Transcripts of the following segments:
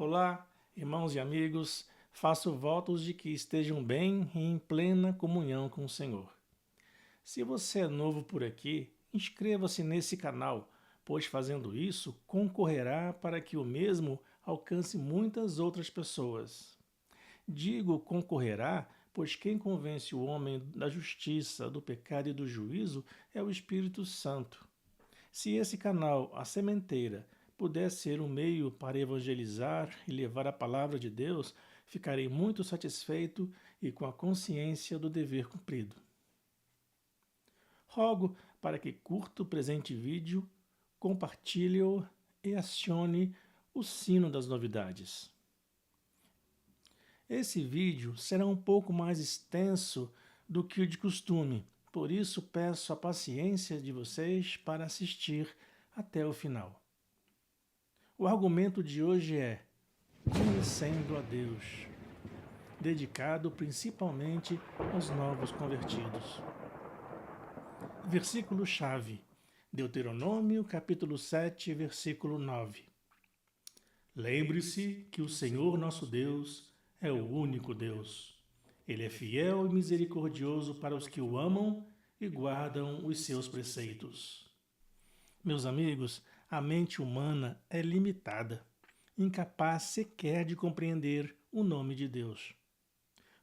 Olá, irmãos e amigos, faço votos de que estejam bem e em plena comunhão com o Senhor. Se você é novo por aqui, inscreva-se nesse canal, pois fazendo isso concorrerá para que o mesmo alcance muitas outras pessoas. Digo concorrerá, pois quem convence o homem da justiça, do pecado e do juízo é o Espírito Santo. Se esse canal, a sementeira, puder ser um meio para evangelizar e levar a palavra de Deus, ficarei muito satisfeito e com a consciência do dever cumprido. Rogo para que curta o presente vídeo, compartilhe-o e acione o sino das novidades. Esse vídeo será um pouco mais extenso do que o de costume, por isso peço a paciência de vocês para assistir até o final. O argumento de hoje é Conhecendo a Deus, dedicado principalmente aos novos convertidos. Versículo-chave, Deuteronômio capítulo 7, versículo 9. Lembre-se que o Senhor nosso Deus é o único Deus. Ele é fiel e misericordioso para os que o amam e guardam os seus preceitos. Meus amigos, a mente humana é limitada, incapaz sequer de compreender o nome de Deus.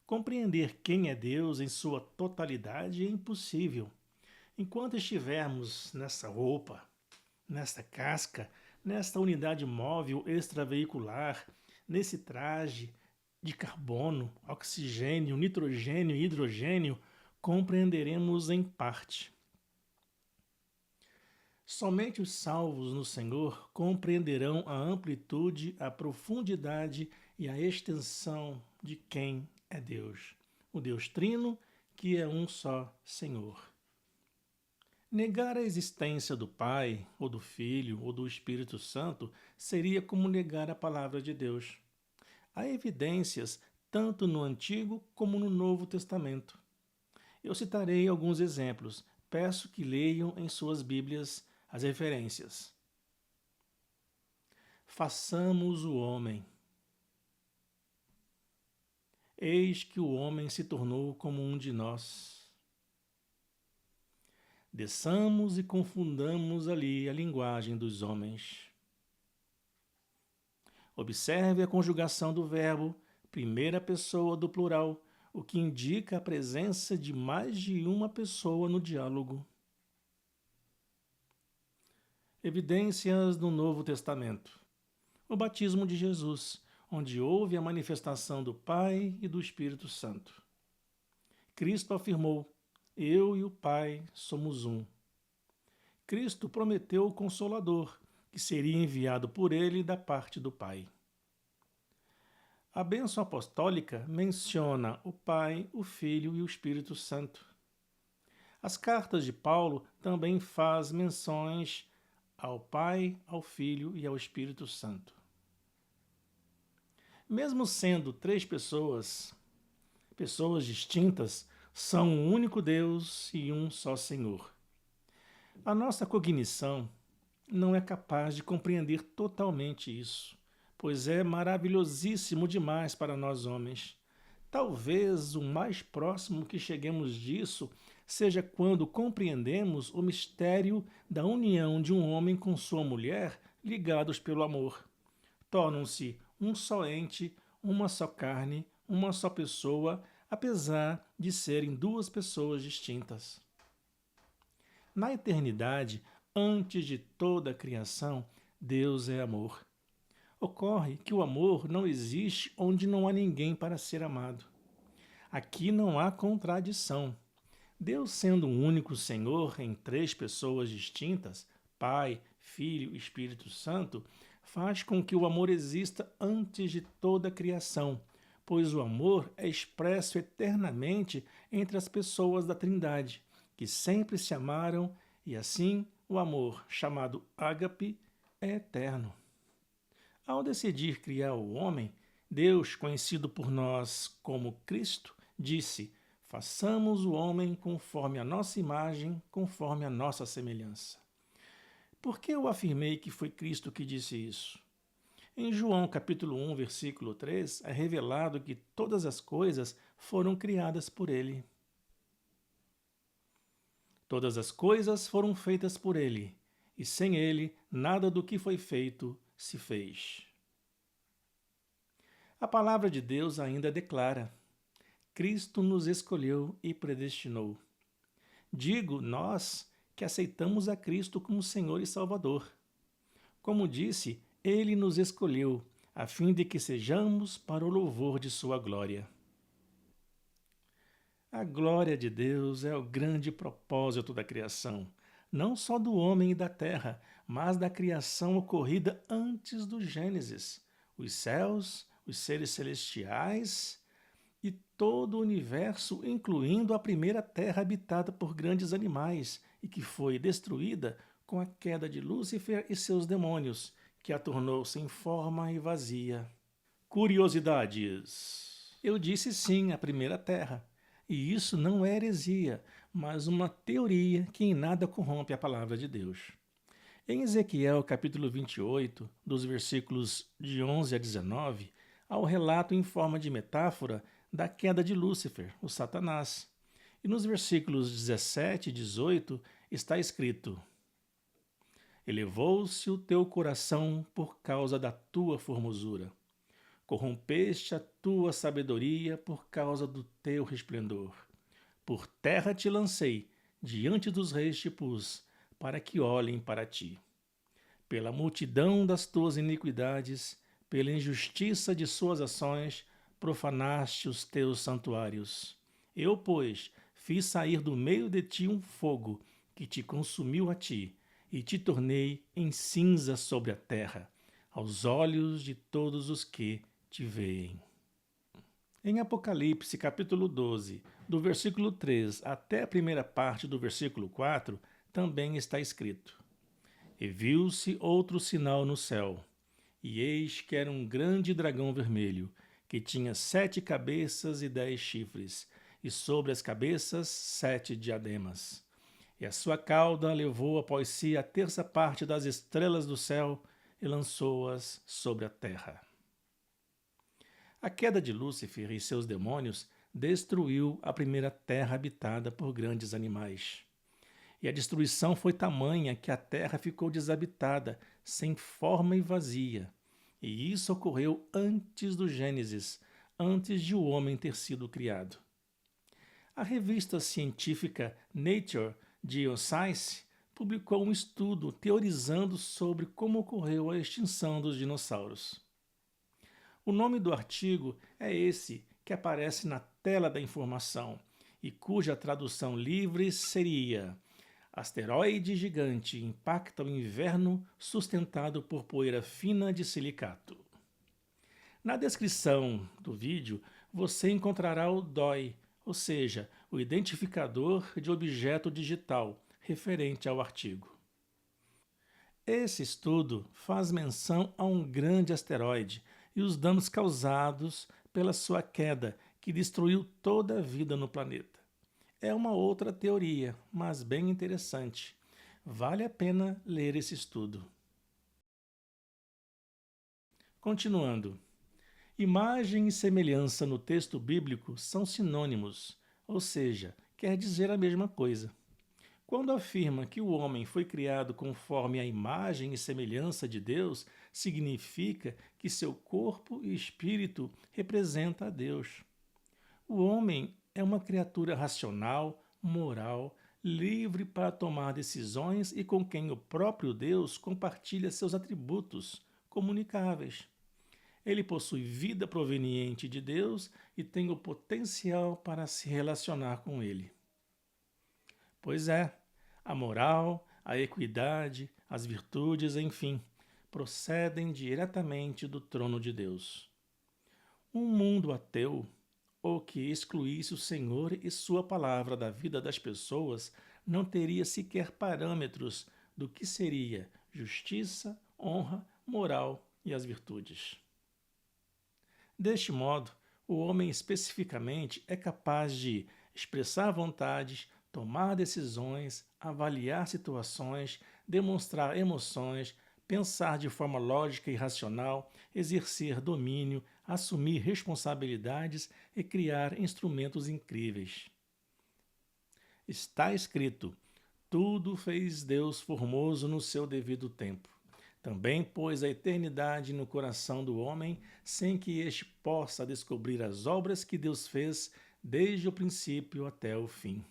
Compreender quem é Deus em sua totalidade é impossível. Enquanto estivermos nessa roupa, nesta casca, nesta unidade móvel extraveicular, nesse traje de carbono, oxigênio, nitrogênio e hidrogênio, compreenderemos em parte. Somente os salvos no Senhor compreenderão a amplitude, a profundidade e a extensão de quem é Deus, o Deus Trino, que é um só Senhor. Negar a existência do Pai, ou do Filho, ou do Espírito Santo seria como negar a palavra de Deus. Há evidências tanto no Antigo como no Novo Testamento. Eu citarei alguns exemplos. Peço que leiam em suas Bíblias as referências. Façamos o homem. Eis que o homem se tornou como um de nós. Desçamos e confundamos ali a linguagem dos homens. Observe a conjugação do verbo, primeira pessoa do plural, o que indica a presença de mais de uma pessoa no diálogo. Evidências do Novo Testamento. O batismo de Jesus, onde houve a manifestação do Pai e do Espírito Santo. Cristo afirmou: Eu e o Pai somos um. Cristo prometeu o Consolador, que seria enviado por ele da parte do Pai. A bênção apostólica menciona o Pai, o Filho e o Espírito Santo. As cartas de Paulo também faz menções ao Pai, ao Filho e ao Espírito Santo. Mesmo sendo três pessoas distintas, são um único Deus e um só Senhor. A nossa cognição não é capaz de compreender totalmente isso, pois é maravilhosíssimo demais para nós homens. Talvez o mais próximo que cheguemos disso seja quando compreendemos o mistério da união de um homem com sua mulher ligados pelo amor. Tornam-se um só ente, uma só carne, uma só pessoa, apesar de serem duas pessoas distintas. Na eternidade, antes de toda a criação, Deus é amor. Ocorre que o amor não existe onde não há ninguém para ser amado. Aqui não há contradição. Deus, sendo um único Senhor em três pessoas distintas, Pai, Filho e Espírito Santo, faz com que o amor exista antes de toda a criação, pois o amor é expresso eternamente entre as pessoas da Trindade, que sempre se amaram, e assim o amor, chamado ágape, é eterno. Ao decidir criar o homem, Deus, conhecido por nós como Cristo, disse: façamos o homem conforme a nossa imagem, conforme a nossa semelhança. Por que eu afirmei que foi Cristo que disse isso? Em João capítulo 1, versículo 3, é revelado que todas as coisas foram criadas por ele. Todas as coisas foram feitas por ele, e sem ele nada do que foi feito se fez. A palavra de Deus ainda declara: Cristo nos escolheu e predestinou. Digo nós que aceitamos a Cristo como Senhor e Salvador. Como disse, ele nos escolheu, a fim de que sejamos para o louvor de sua glória. A glória de Deus é o grande propósito da criação, não só do homem e da terra, mas da criação ocorrida antes do Gênesis, os céus, os seres celestiais e todo o universo, incluindo a primeira terra habitada por grandes animais e que foi destruída com a queda de Lúcifer e seus demônios, que a tornou sem forma e vazia. Curiosidades. Eu disse sim à primeira terra, e isso não é heresia, mas uma teoria que em nada corrompe a palavra de Deus. Em Ezequiel capítulo 28, dos versículos de 11 a 19, há o relato em forma de metáfora da queda de Lúcifer, o Satanás. E nos versículos 17 e 18 está escrito: Elevou-se o teu coração por causa da tua formosura. Corrompeste a tua sabedoria por causa do teu resplendor. Por terra te lancei, diante dos reis te pus, para que olhem para ti. Pela multidão das tuas iniquidades, pela injustiça de suas ações, profanaste os teus santuários. Eu, pois, fiz sair do meio de ti um fogo, que te consumiu a ti, e te tornei em cinza sobre a terra, aos olhos de todos os que te veem. Em Apocalipse capítulo 12, do versículo 3 até a primeira parte do versículo 4, também está escrito: E viu-se outro sinal no céu, e eis que era um grande dragão vermelho, que tinha 7 cabeças e 10 chifres, e sobre as cabeças 7 diademas. E a sua cauda levou após si a terça parte das estrelas do céu e lançou-as sobre a terra. A queda de Lúcifer e seus demônios destruiu a primeira terra habitada por grandes animais. E a destruição foi tamanha que a terra ficou desabitada, sem forma e vazia. E isso ocorreu antes do Gênesis, antes de o homem ter sido criado. A revista científica Nature Geoscience publicou um estudo teorizando sobre como ocorreu a extinção dos dinossauros. O nome do artigo é esse que aparece na tela da informação e cuja tradução livre seria: Asteroide gigante impacta o inverno sustentado por poeira fina de silicato. Na descrição do vídeo você encontrará o DOI, ou seja, o identificador de objeto digital, referente ao artigo. Esse estudo faz menção a um grande asteroide e os danos causados pela sua queda, que destruiu toda a vida no planeta. É uma outra teoria, mas bem interessante. Vale a pena ler esse estudo. Continuando. Imagem e semelhança no texto bíblico são sinônimos, ou seja, quer dizer a mesma coisa. Quando afirma que o homem foi criado conforme a imagem e semelhança de Deus, significa que seu corpo e espírito representam a Deus. O homem é uma criatura racional, moral, livre para tomar decisões e com quem o próprio Deus compartilha seus atributos comunicáveis. Ele possui vida proveniente de Deus e tem o potencial para se relacionar com Ele. Pois é, a moral, a equidade, as virtudes, enfim, procedem diretamente do trono de Deus. Um mundo ateu, ou que excluísse o Senhor e sua palavra da vida das pessoas, não teria sequer parâmetros do que seria justiça, honra, moral e as virtudes. Deste modo, o homem especificamente é capaz de expressar vontades, tomar decisões, avaliar situações, demonstrar emoções, pensar de forma lógica e racional, exercer domínio, assumir responsabilidades e criar instrumentos incríveis. Está escrito: tudo fez Deus formoso no seu devido tempo. Também pôs a eternidade no coração do homem, sem que este possa descobrir as obras que Deus fez desde o princípio até o fim.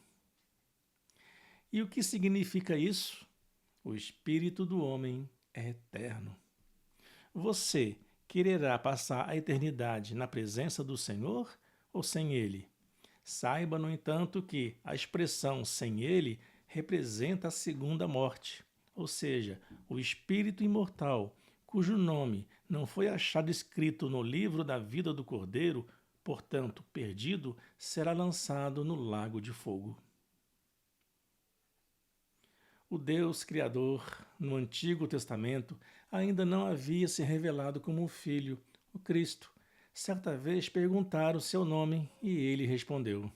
E o que significa isso? O espírito do homem é eterno. Você quererá passar a eternidade na presença do Senhor ou sem Ele? Saiba, no entanto, que a expressão sem Ele representa a segunda morte, ou seja, o espírito imortal, cujo nome não foi achado escrito no livro da vida do Cordeiro, portanto perdido, será lançado no lago de fogo. O Deus Criador, no Antigo Testamento, ainda não havia se revelado como um filho, o Cristo. Certa vez perguntaram seu nome e ele respondeu: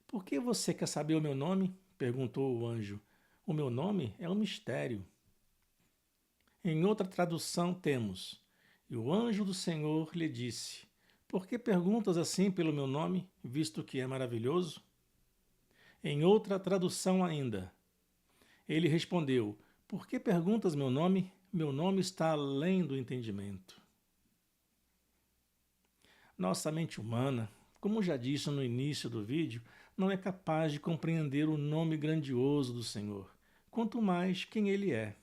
Por que você quer saber o meu nome? Perguntou o anjo. O meu nome é um mistério. Em outra tradução temos: E o anjo do Senhor lhe disse: Por que perguntas assim pelo meu nome, visto que é maravilhoso? Em outra tradução ainda, ele respondeu: Por que perguntas meu nome? Meu nome está além do entendimento. Nossa mente humana, como já disse no início do vídeo, não é capaz de compreender o nome grandioso do Senhor, quanto mais quem Ele é.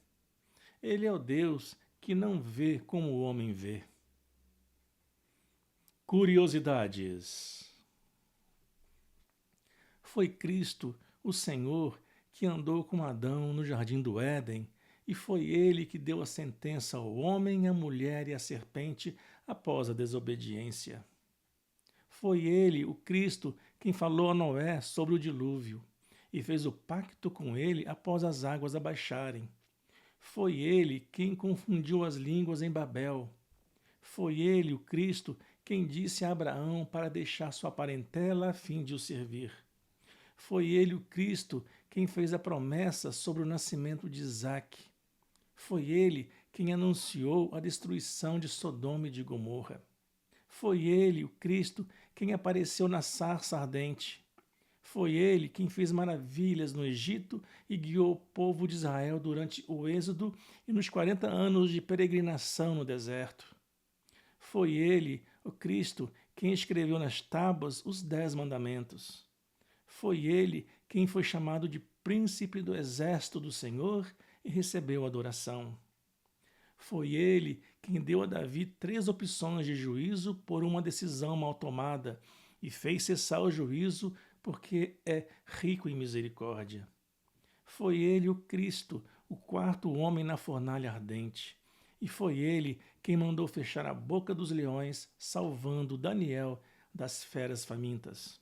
Ele é o Deus que não vê como o homem vê. Curiosidades. Foi Cristo, o Senhor, que andou com Adão no jardim do Éden, e foi ele que deu a sentença ao homem, à mulher e à serpente após a desobediência. Foi ele, o Cristo, quem falou a Noé sobre o dilúvio e fez o pacto com ele após as águas abaixarem. Foi ele quem confundiu as línguas em Babel. Foi ele, o Cristo, quem disse a Abraão para deixar sua parentela a fim de o servir. Foi ele, o Cristo, quem fez a promessa sobre o nascimento de Isaque. Foi ele quem anunciou a destruição de Sodoma e de Gomorra. Foi ele, o Cristo, quem apareceu na sarça ardente. Foi ele quem fez maravilhas no Egito e guiou o povo de Israel durante o êxodo e nos 40 anos de peregrinação no deserto. Foi ele, o Cristo, quem escreveu nas tábuas os 10 mandamentos. Foi ele quem foi chamado de príncipe do exército do Senhor e recebeu adoração. Foi ele quem deu a Davi 3 opções de juízo por uma decisão mal tomada e fez cessar o juízo porque é rico em misericórdia. Foi ele, o Cristo, o 4º homem na fornalha ardente. E foi ele quem mandou fechar a boca dos leões, salvando Daniel das feras famintas.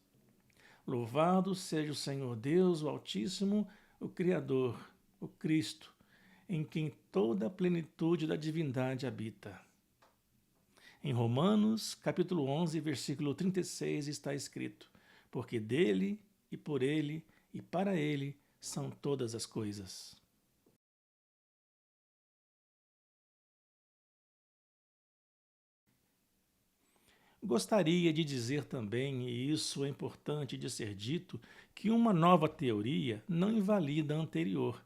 Louvado seja o Senhor Deus, o Altíssimo, o Criador, o Cristo, em quem toda a plenitude da divindade habita. Em Romanos, capítulo 11, versículo 36, está escrito: Porque dele, e por ele, e para ele são todas as coisas. Gostaria de dizer também, e isso é importante de ser dito, que uma nova teoria não invalida a anterior,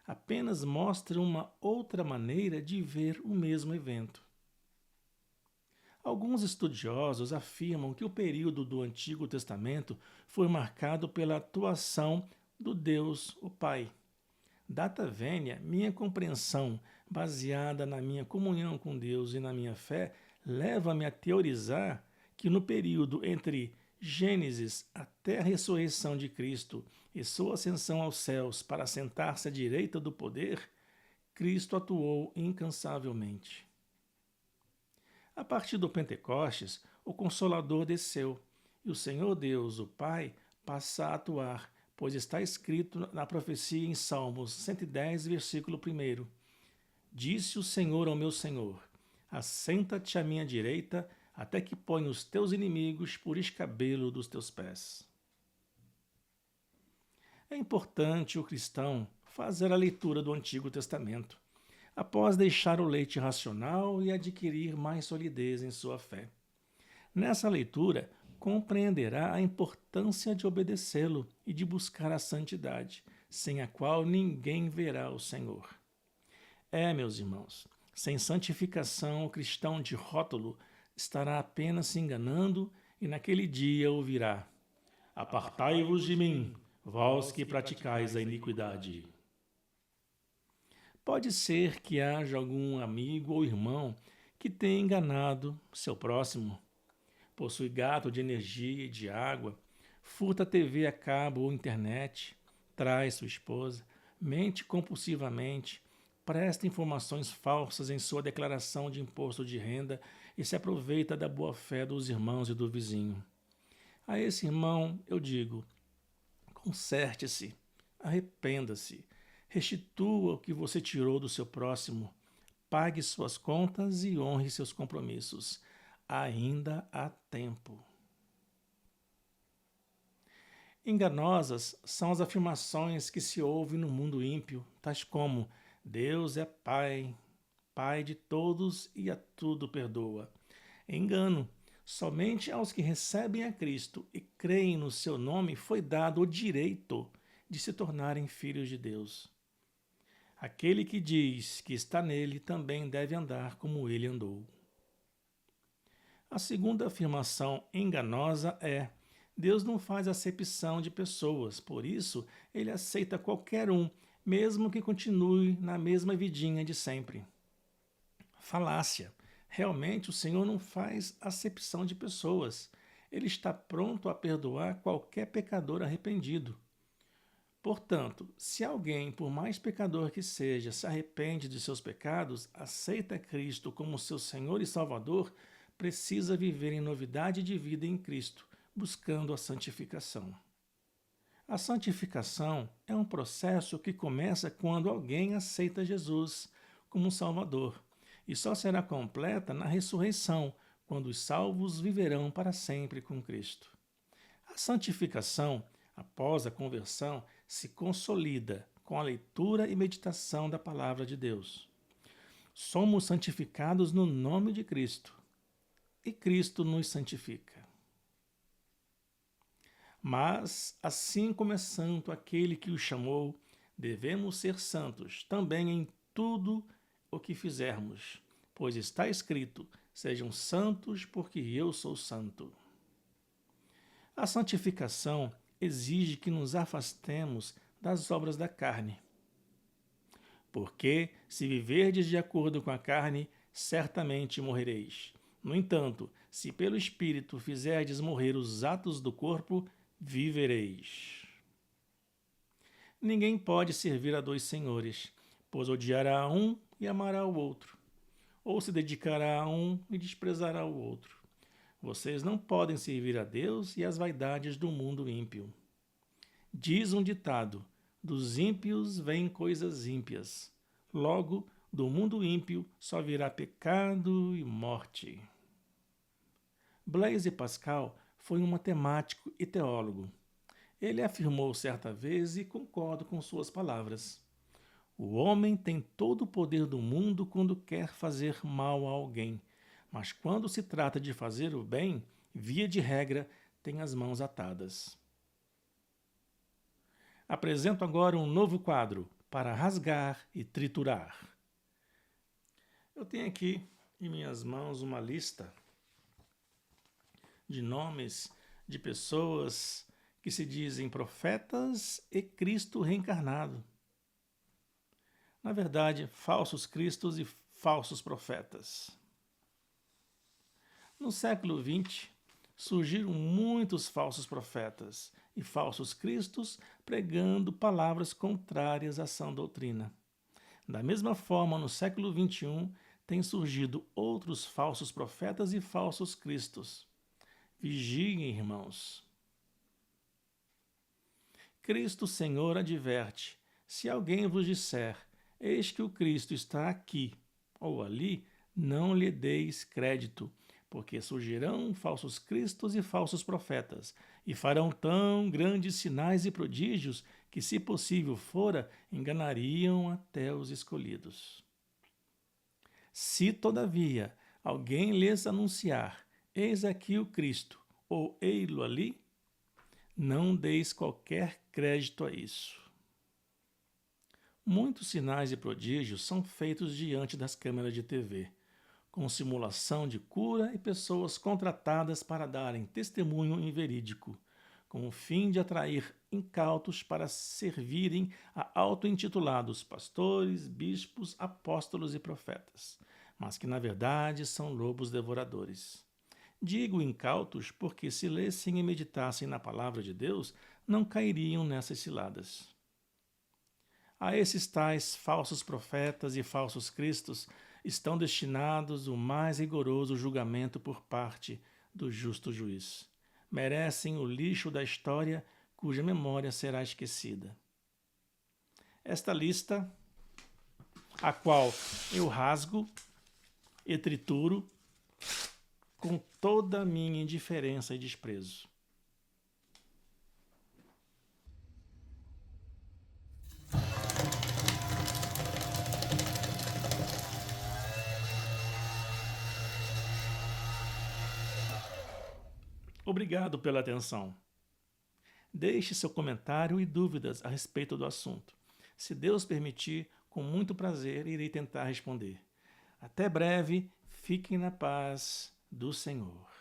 apenas mostra uma outra maneira de ver o mesmo evento. Alguns estudiosos afirmam que o período do Antigo Testamento foi marcado pela atuação do Deus, o Pai. Data vênia, minha compreensão, baseada na minha comunhão com Deus e na minha fé, leva-me a teorizar que no período entre Gênesis até a ressurreição de Cristo e sua ascensão aos céus para sentar-se à direita do poder, Cristo atuou incansavelmente. A partir do Pentecostes, o Consolador desceu, e o Senhor Deus, o Pai, passa a atuar, pois está escrito na profecia em Salmos 110, versículo 1. Disse o Senhor ao meu Senhor: Assenta-te à minha direita, até que ponha os teus inimigos por escabelo dos teus pés. É importante o cristão fazer a leitura do Antigo Testamento. após deixar o leite racional e adquirir mais solidez em sua fé. Nessa leitura, compreenderá a importância de obedecê-lo e de buscar a santidade, sem a qual ninguém verá o Senhor. Meus irmãos, sem santificação, o cristão de rótulo estará apenas se enganando e naquele dia ouvirá: Apartai-vos de mim, vós que praticais a iniquidade. Pode ser que haja algum amigo ou irmão que tenha enganado seu próximo. Possui gato de energia e de água, furta TV a cabo ou internet, trai sua esposa, mente compulsivamente, presta informações falsas em sua declaração de imposto de renda e se aproveita da boa-fé dos irmãos e do vizinho. A esse irmão eu digo: conserte-se, arrependa-se, restitua o que você tirou do seu próximo, pague suas contas e honre seus compromissos. Ainda há tempo. Enganosas são as afirmações que se ouvem no mundo ímpio, tais como: Deus é Pai, Pai de todos e a tudo perdoa. Engano. Somente aos que recebem a Cristo e creem no seu nome foi dado o direito de se tornarem filhos de Deus. Aquele que diz que está nele também deve andar como ele andou. A segunda afirmação enganosa é: Deus não faz acepção de pessoas, por isso ele aceita qualquer um, mesmo que continue na mesma vidinha de sempre. Falácia. Realmente o Senhor não faz acepção de pessoas. Ele está pronto a perdoar qualquer pecador arrependido. Portanto, se alguém, por mais pecador que seja, se arrepende de seus pecados, aceita Cristo como seu Senhor e Salvador, precisa viver em novidade de vida em Cristo, buscando a santificação. A santificação é um processo que começa quando alguém aceita Jesus como Salvador, e só será completa na ressurreição, quando os salvos viverão para sempre com Cristo. A santificação, após a conversão, se consolida com a leitura e meditação da Palavra de Deus. Somos santificados no nome de Cristo, e Cristo nos santifica. Mas, assim como é santo aquele que o chamou, devemos ser santos também em tudo o que fizermos, pois está escrito: sejam santos, porque eu sou santo. A santificação exige que nos afastemos das obras da carne. Porque, se viverdes de acordo com a carne, certamente morrereis. No entanto, se pelo Espírito fizerdes morrer os atos do corpo, vivereis. Ninguém pode servir a dois senhores, pois odiará um e amará o outro, ou se dedicará a um e desprezará o outro. Vocês não podem servir a Deus e às vaidades do mundo ímpio. Diz um ditado: dos ímpios vêm coisas ímpias. Logo, do mundo ímpio só virá pecado e morte. Blaise Pascal foi um matemático e teólogo. Ele afirmou certa vez, e concordo com suas palavras: o homem tem todo o poder do mundo quando quer fazer mal a alguém, mas quando se trata de fazer o bem, via de regra, tem as mãos atadas. Apresento agora um novo quadro para rasgar e triturar. Eu tenho aqui em minhas mãos uma lista de nomes de pessoas que se dizem profetas e Cristo reencarnado. Na verdade, falsos cristos e falsos profetas. No século XX, surgiram muitos falsos profetas e falsos cristos pregando palavras contrárias à sã doutrina. Da mesma forma, no século XXI, têm surgido outros falsos profetas e falsos cristos. Vigiem, irmãos. Cristo Senhor adverte: se alguém vos disser, eis que o Cristo está aqui ou ali, não lhe deis crédito, porque surgirão falsos cristos e falsos profetas, e farão tão grandes sinais e prodígios que, se possível fora, enganariam até os escolhidos. Se, todavia, alguém lhes anunciar, eis aqui o Cristo, ou ei-lo ali, não deis qualquer crédito a isso. Muitos sinais e prodígios são feitos diante das câmeras de TV, com simulação de cura e pessoas contratadas para darem testemunho inverídico, com o fim de atrair incautos para servirem a auto-intitulados pastores, bispos, apóstolos e profetas, mas que na verdade são lobos devoradores. Digo incautos porque, se lessem e meditassem na palavra de Deus, não cairiam nessas ciladas. A esses tais falsos profetas e falsos cristos estão destinados o mais rigoroso julgamento por parte do justo juiz. Merecem o lixo da história, cuja memória será esquecida. Esta lista, a qual eu rasgo e trituro com toda a minha indiferença e desprezo. Obrigado pela atenção. Deixe seu comentário e dúvidas a respeito do assunto. Se Deus permitir, com muito prazer irei tentar responder. Até breve, fiquem na paz do Senhor.